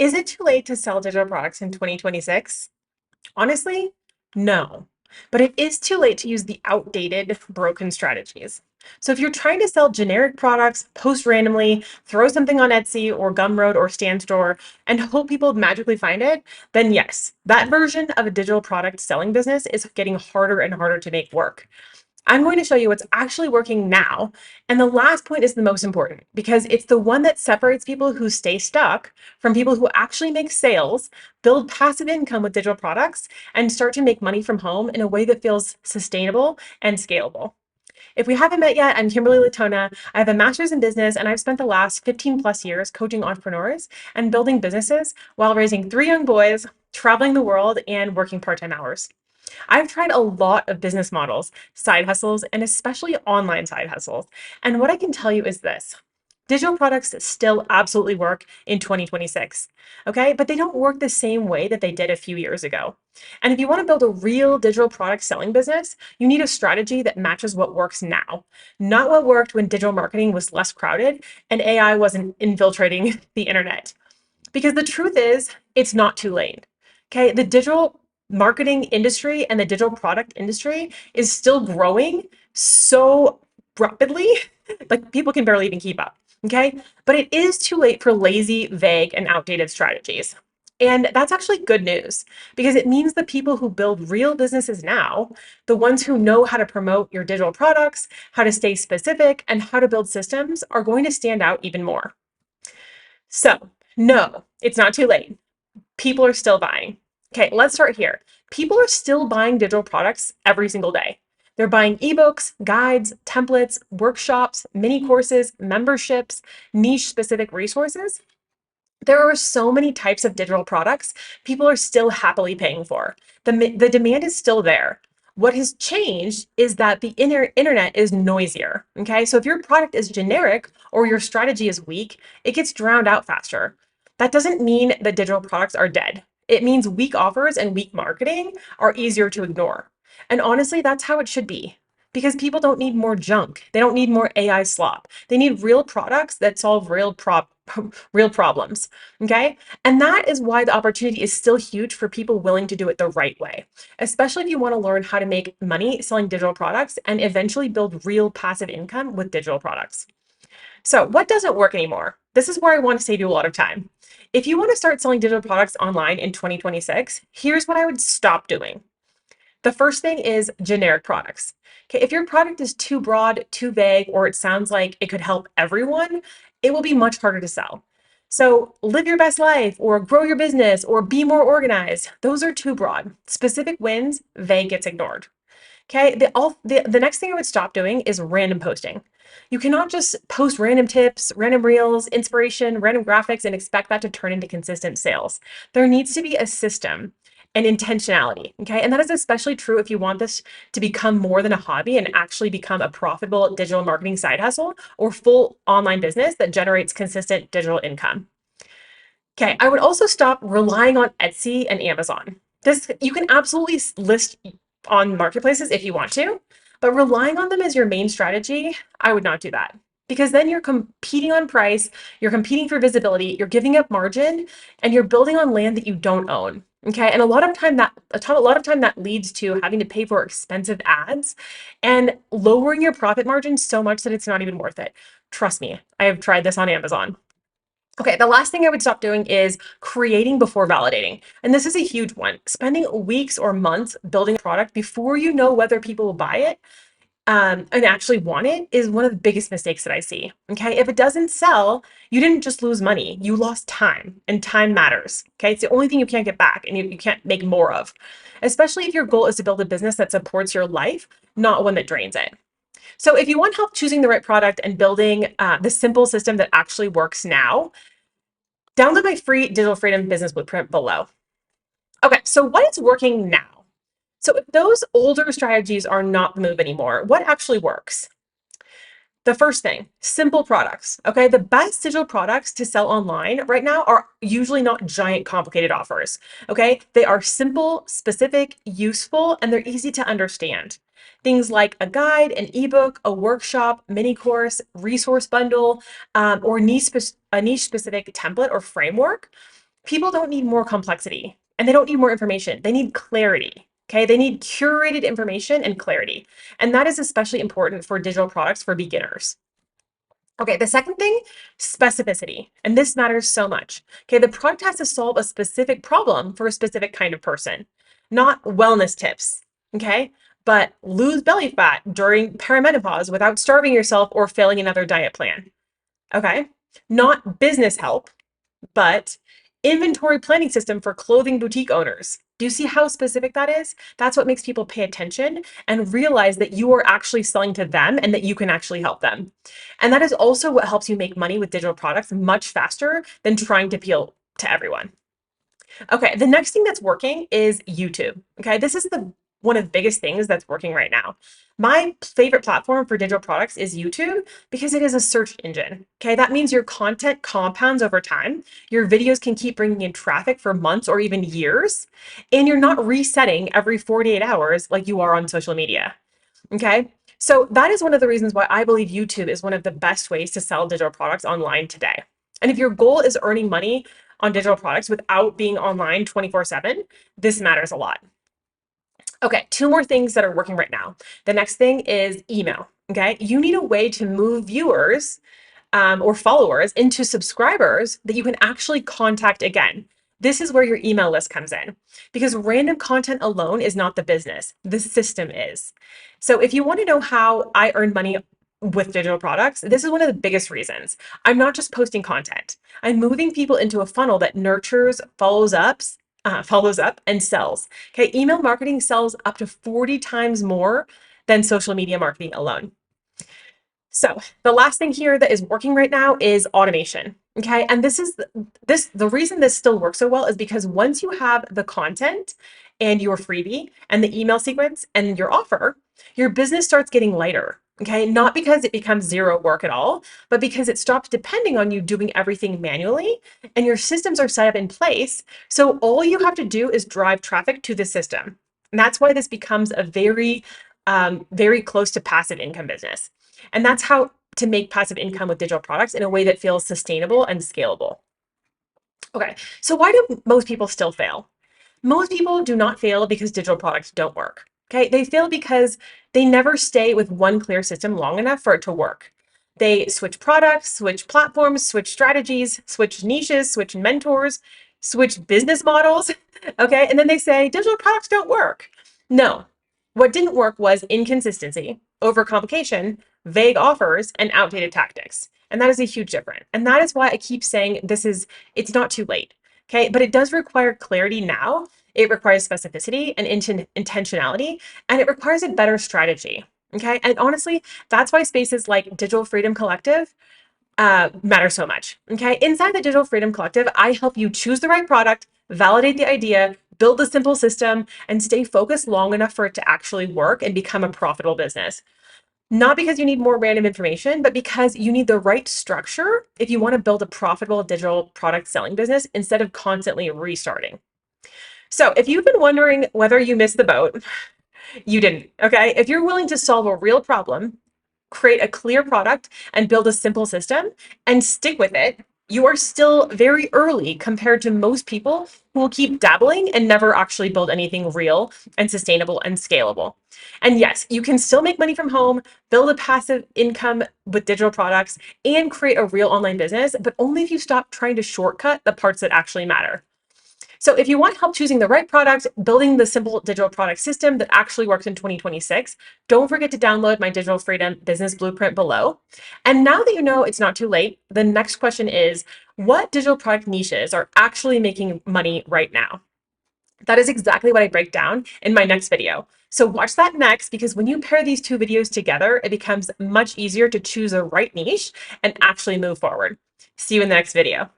Is it too late to sell digital products in 2026? Honestly, no. But it is too late to use the outdated, broken strategies. So if you're trying to sell generic products, post randomly, throw something on Etsy or Gumroad or Stan Store, and hope people magically find it, then yes, that version of a digital product selling business is getting harder and harder to make work. I'm going to show you what's actually working now. And the last point is the most important because it's the one that separates people who stay stuck from people who actually make sales, build passive income with digital products, and start to make money from home in a way that feels sustainable and scalable. If we haven't met yet, I'm Kimberly Latona. I have a master's in business, and I've spent the last 15 plus years coaching entrepreneurs and building businesses while raising three young boys, traveling the world, and working part time hours. I've tried a lot of business models, side hustles, and especially online side hustles. And what I can tell you is this. Digital products still absolutely work in 2026, okay? But they don't work the same way that they did a few years ago. And if you want to build a real digital product selling business, you need a strategy that matches what works now, not what worked when digital marketing was less crowded and AI wasn't infiltrating the internet. Because the truth is, it's not too late. Okay. The digital marketing industry and the digital product industry is still growing so rapidly, like people can barely even keep up. Okay. But it is too late for lazy, vague, and outdated strategies. And that's actually good news because it means the people who build real businesses now, the ones who know how to promote your digital products, how to stay specific, and how to build systems are going to stand out even more. So, no, it's not too late. People are still buying. Okay, let's start here. People are still buying digital products every single day. They're buying ebooks, guides, templates, workshops, mini courses, memberships, niche specific resources. There are so many types of digital products people are still happily paying for. The demand is still there. What has changed is that the internet is noisier. Okay, so if your product is generic or your strategy is weak, it gets drowned out faster. That doesn't mean that digital products are dead. It means weak offers and weak marketing are easier to ignore. And honestly, that's how it should be because people don't need more junk. They don't need more AI slop. They need real products that solve real problems. Okay. And that is why the opportunity is still huge for people willing to do it the right way, especially if you want to learn how to make money selling digital products and eventually build real passive income with digital products. So, what doesn't work anymore? This is where I want to save you a lot of time. If you want to start selling digital products online in 2026, here's what I would stop doing. The first thing is generic products. Okay, if your product is too broad, too vague, or it sounds like it could help everyone, it will be much harder to sell. So, live your best life, or grow your business, or be more organized. Those are too broad. Specific wins, vague gets ignored. Okay, the next thing I would stop doing is random posting. You cannot just post random tips, random reels, inspiration, random graphics, and expect that to turn into consistent sales. There needs to be a system and intentionality. Okay, and that is especially true if you want this to become more than a hobby and actually become a profitable digital marketing side hustle or full online business that generates consistent digital income. Okay, I would also stop relying on Etsy and Amazon. This you can absolutely list on marketplaces if you want to, but relying on them as your main strategy, I would not do that. Because then you're competing on price, you're competing for visibility, you're giving up margin, and you're building on land that you don't own. Okay, and a lot of time that leads to having to pay for expensive ads and lowering your profit margin so much that it's not even worth it. Trust me, I have tried this on Amazon. Okay, the last thing I would stop doing is creating before validating. And this is a huge one. Spending weeks or months building a product before you know whether people will buy it and actually want it is one of the biggest mistakes that I see. Okay, if it doesn't sell, you didn't just lose money, you lost time, and time matters. Okay, it's the only thing you can't get back and you can't make more of, especially if your goal is to build a business that supports your life, not one that drains it. So if you want help choosing the right product and building the simple system that actually works now, download my free Digital Freedom Business Blueprint below. Okay, so what is working now? So if those older strategies are not the move anymore, what actually works? The first thing, simple products. Okay, the best digital products to sell online right now are usually not giant, complicated offers. Okay, they are simple, specific, useful, and they're easy to understand. Things like a guide, an ebook, a workshop, mini course, resource bundle, or a niche specific template or framework. People don't need more complexity and they don't need more information. They need clarity. Okay. They need curated information and clarity. And that is especially important for digital products for beginners. Okay, the second thing, specificity. And this matters so much. Okay, the product has to solve a specific problem for a specific kind of person, not wellness tips. Okay, but lose belly fat during perimenopause without starving yourself or failing another diet plan. Okay, not business help, but inventory planning system for clothing boutique owners. Do you see how specific that is? That's what makes people pay attention and realize that you are actually selling to them and that you can actually help them. And that is also what helps you make money with digital products much faster than trying to appeal to everyone. Okay, the next thing that's working is YouTube. Okay, this is the one of the biggest things that's working right now. My favorite platform for digital products is YouTube because it is a search engine. Okay, that means your content compounds over time. Your videos can keep bringing in traffic for months or even years, and you're not resetting every 48 hours like you are on social media. Okay, so that is one of the reasons why I believe YouTube is one of the best ways to sell digital products online today. And if your goal is earning money on digital products without being online 24/7, this matters a lot. Okay, two more things that are working right now. The next thing is email. Okay, you need a way to move viewers or followers into subscribers that you can actually contact again. This is where your email list comes in because random content alone is not the business, the system is. So, if you want to know how I earn money with digital products, this is one of the biggest reasons. I'm not just posting content, I'm moving people into a funnel that nurtures, follows up, and sells. Okay, email marketing sells up to 40 times more than social media marketing alone. So the last thing here that is working right now is automation. Okay. And the reason this still works so well is because once you have the content and your freebie and the email sequence and your offer, your business starts getting lighter. Okay. Not because it becomes zero work at all, but because it stops depending on you doing everything manually and your systems are set up in place. So all you have to do is drive traffic to the system. And that's why this becomes a very close to passive income business. And that's how to make passive income with digital products in a way that feels sustainable and scalable. Okay, so why do most people still fail? Most people do not fail because digital products don't work. Okay, they fail because they never stay with one clear system long enough for it to work. They switch products, switch platforms, switch strategies, switch niches, switch mentors, switch business models. Okay, and then they say digital products don't work. No, what didn't work was inconsistency, overcomplication, vague offers, and outdated tactics. And that is a huge difference. And that is why I keep saying it's not too late. Okay. But it does require clarity now. It requires specificity and intentionality, and it requires a better strategy. Okay. And honestly, that's why spaces like Digital Freedom Collective matter so much. Okay. Inside the Digital Freedom Collective, I help you choose the right product, validate the idea, build the simple system, and stay focused long enough for it to actually work and become a profitable business. Not because you need more random information, but because you need the right structure if you want to build a profitable digital product selling business instead of constantly restarting. So, if you've been wondering whether you missed the boat, you didn't. Okay. If you're willing to solve a real problem, create a clear product, and build a simple system and stick with it, you are still very early compared to most people who will keep dabbling and never actually build anything real and sustainable and scalable. And yes, you can still make money from home, build a passive income with digital products, and create a real online business, but only if you stop trying to shortcut the parts that actually matter. So if you want help choosing the right product, building the simple digital product system that actually works in 2026, don't forget to download my Digital Freedom Business Blueprint below. And now that you know it's not too late, the next question is, what digital product niches are actually making money right now? That is exactly what I break down in my next video. So watch that next, because when you pair these two videos together, it becomes much easier to choose a right niche and actually move forward. See you in the next video.